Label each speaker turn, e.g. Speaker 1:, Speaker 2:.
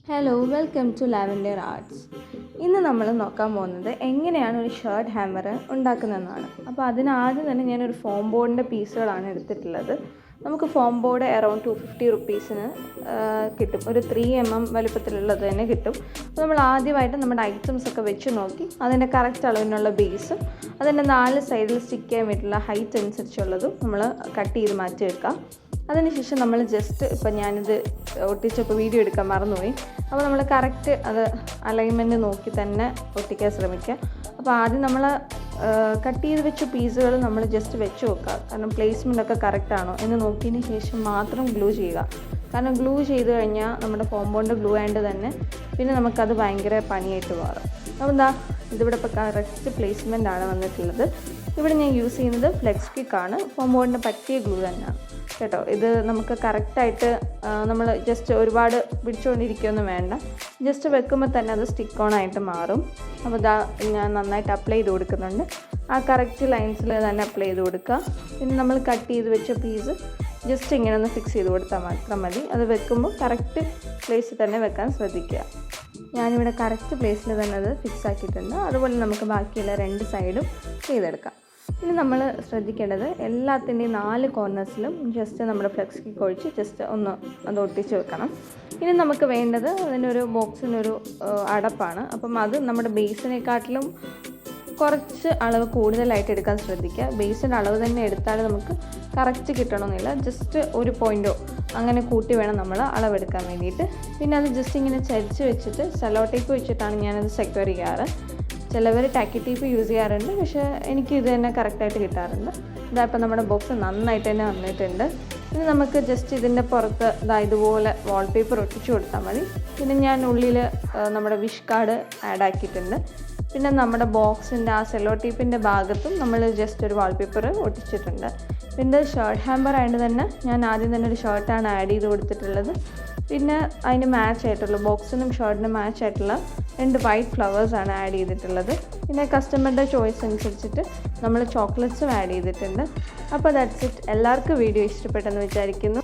Speaker 1: Hello welcome to Lavender Arts. ഇന്ന് നമ്മൾ നോക്കാൻ പോകുന്നത് എങ്ങനെയാണ് ഒരു ഷർട്ട് ഹാമർ ഉണ്ടാക്കുന്നതെന്നാണ്. അപ്പോൾ അതിനാദ്യം തന്നെ ഞാനൊരു ഫോം ബോർഡിൻ്റെ പീസുകളാണ് എടുത്തിട്ടുള്ളത്. നമുക്ക് ഫോം ബോർഡ് അറൗണ്ട് 250 റുപ്പീസിന് കിട്ടും. ഒരു 3 mm വലുപ്പത്തിലുള്ളത് തന്നെ കിട്ടും. അപ്പോൾ നമ്മൾ ആദ്യമായിട്ട് നമ്മുടെ ഐറ്റംസ് ഒക്കെ വെച്ച് നോക്കി അതിൻ്റെ കറക്റ്റ് അളവിനുള്ള ബേസും അതിൻ്റെ 4 സൈഡിൽ സ്റ്റിക്ക് ചെയ്യാൻ വേണ്ടിയിട്ടുള്ള ഹൈറ്റ് അനുസരിച്ചുള്ളതും നമ്മൾ കട്ട് ചെയ്ത് മാറ്റി വെക്കാം. അതിനുശേഷം നമ്മൾ ജസ്റ്റ് ഇപ്പം ഞാനിത് ഒട്ടിച്ചപ്പോൾ വീഡിയോ എടുക്കാൻ മറന്നുപോയി. അപ്പോൾ നമ്മൾ കറക്റ്റ് അത് അലൈൻമെൻറ്റ് നോക്കി തന്നെ ഒട്ടിക്കാൻ ശ്രമിക്കുക. അപ്പോൾ ആദ്യം നമ്മൾ കട്ട് ചെയ്ത് വെച്ച പീസുകൾ നമ്മൾ ജസ്റ്റ് വെച്ച് നോക്കുക. കാരണം പ്ലേസ്മെൻ്റ് ഒക്കെ കറക്റ്റാണോ എന്ന് നോക്കിയതിന് ശേഷം മാത്രം ഗ്ലൂ ചെയ്യുക. കാരണം ഗ്ലൂ ചെയ്ത് കഴിഞ്ഞാൽ നമ്മുടെ ഫോം ബോണ്ട് ഗ്ലൂ ആയതുകൊണ്ട് തന്നെ പിന്നെ നമുക്കത് ഭയങ്കര പണിയായിട്ട് മാറും. അപ്പോൾ എന്താ ഇതിവിടെ ഇപ്പോൾ കറക്റ്റ് പ്ലേസ്മെൻ്റ് ആണ് വന്നിട്ടുള്ളത്. ഇവിടെ ഞാൻ യൂസ് ചെയ്യുന്നത് ഫ്ലെക്സ് കിക്കാണ്. ഫോം ബോണ്ടിന് പറ്റിയ ഗ്ലൂ തന്നെയാണ് കേട്ടോ. ഇത് നമുക്ക് കറക്റ്റായിട്ട് നമ്മൾ ജസ്റ്റ് ഒരുപാട് പിടിച്ചുകൊണ്ടിരിക്കുകയൊന്നും വേണ്ട. ജസ്റ്റ് വെക്കുമ്പോൾ തന്നെ അത് സ്റ്റിക്ക് ഓൺ ആയിട്ട് മാറും. അപ്പോൾ ഇതാ ഞാൻ നന്നായിട്ട് അപ്ലൈ ചെയ്ത് കൊടുക്കുന്നുണ്ട്. ആ കറക്റ്റ് ലൈൻസിൽ തന്നെ അപ്ലൈ ചെയ്ത് കൊടുക്കുക. പിന്നെ നമ്മൾ കട്ട് ചെയ്ത് വെച്ച പീസ് ജസ്റ്റ് ഇങ്ങനെ ഒന്ന് ഫിക്സ് ചെയ്ത് കൊടുത്താൽ മാത്രം മതി. അത് വെക്കുമ്പോൾ കറക്റ്റ് പ്ലേസിൽ തന്നെ വെക്കാൻ ശ്രദ്ധിക്കുക. ഞാനിവിടെ കറക്റ്റ് പ്ലേസിൽ തന്നെ അത് ഫിക്സ് ആക്കിയിട്ടുണ്ട്. അതുപോലെ നമുക്ക് ബാക്കിയുള്ള 2 സൈഡും ചെയ്തെടുക്കാം. ഇനി നമ്മൾ ശ്രദ്ധിക്കേണ്ടത് എല്ലാത്തിൻ്റെയും 4 കോർണേഴ്സിലും ജസ്റ്റ് നമ്മുടെ ഫ്ലെക്സ് കിക്ക് ഒഴിച്ച് ജസ്റ്റ് ഒന്ന് അത് ഒട്ടിച്ച് വെക്കണം. ഇനി നമുക്ക് വേണ്ടത് അതിനൊരു ബോക്സിനൊരു അടപ്പാണ്. അപ്പം അത് നമ്മുടെ ബേസിനെക്കാട്ടിലും കുറച്ച് അളവ് കൂടുതലായിട്ട് എടുക്കാൻ ശ്രദ്ധിക്കുക. ബേസിൻ്റെ അളവ് തന്നെ എടുത്താൽ നമുക്ക് കറക്റ്റ് കിട്ടണമെന്നില്ല. ജസ്റ്റ് 1 പോയിൻറ്റോ അങ്ങനെ കൂട്ടി വേണം നമ്മൾ അളവെടുക്കാൻ വേണ്ടിയിട്ട്. പിന്നെ അത് ജസ്റ്റ് ഇങ്ങനെ ചരിച്ച് വെച്ചിട്ട് സെല്ലോ ടേപ്പ് വെച്ചിട്ടാണ് ഞാനത് സെക്യൂർ ചെയ്യാറ്. ചിലവർ ടാക്കി ടേപ്പ് യൂസ് ചെയ്യാറുണ്ട്, പക്ഷേ എനിക്ക് ഇത് തന്നെ കറക്റ്റായിട്ട് കിട്ടാറുണ്ട്. ഇതായപ്പോൾ നമ്മുടെ ബോക്സ് നന്നായിട്ട് തന്നെ വന്നിട്ടുണ്ട്. ഇനി നമുക്ക് ജസ്റ്റ് ഇതിൻ്റെ പുറത്ത് ഇതുപോലെ വാൾപേപ്പർ ഒട്ടിച്ചു കൊടുത്താൽ മതി. പിന്നെ ഞാൻ ഉള്ളിൽ നമ്മുടെ വിഷ് കാർഡ് ആഡ് ആക്കിയിട്ടുണ്ട്. പിന്നെ നമ്മുടെ ബോക്സിൻ്റെ ആ സെല്ലോ ടേപ്പിൻ്റെ ഭാഗത്തും നമ്മൾ ജസ്റ്റ് ഒരു വാൾപേപ്പർ ഒട്ടിച്ചിട്ടുണ്ട്. പിന്നെ ഷർട്ട് ഹാമ്പർ ആയതുകൊണ്ട് തന്നെ ഞാൻ ആദ്യം തന്നെ ഒരു ഷർട്ടാണ് ആഡ് ചെയ്ത് കൊടുത്തിട്ടുള്ളത്. പിന്നെ അതിന് മാച്ച് ആയിട്ടുള്ള ബോക്സിനും ഷർട്ടിനും മാച്ച് ആയിട്ടുള്ള 2 വൈറ്റ് ഫ്ലവേഴ്സാണ് ആഡ് ചെയ്തിട്ടുള്ളത്. പിന്നെ കസ്റ്റമറുടെ ചോയ്സ് അനുസരിച്ചിട്ട് നമ്മൾ ചോക്ലേറ്റ്സും ആഡ് ചെയ്തിട്ടുണ്ട്. അപ്പോൾ ദാറ്റ്സ് ഇറ്റ്. എല്ലാവർക്കും വീഡിയോ ഇഷ്ടപ്പെട്ടെന്ന് വിചാരിക്കുന്നു.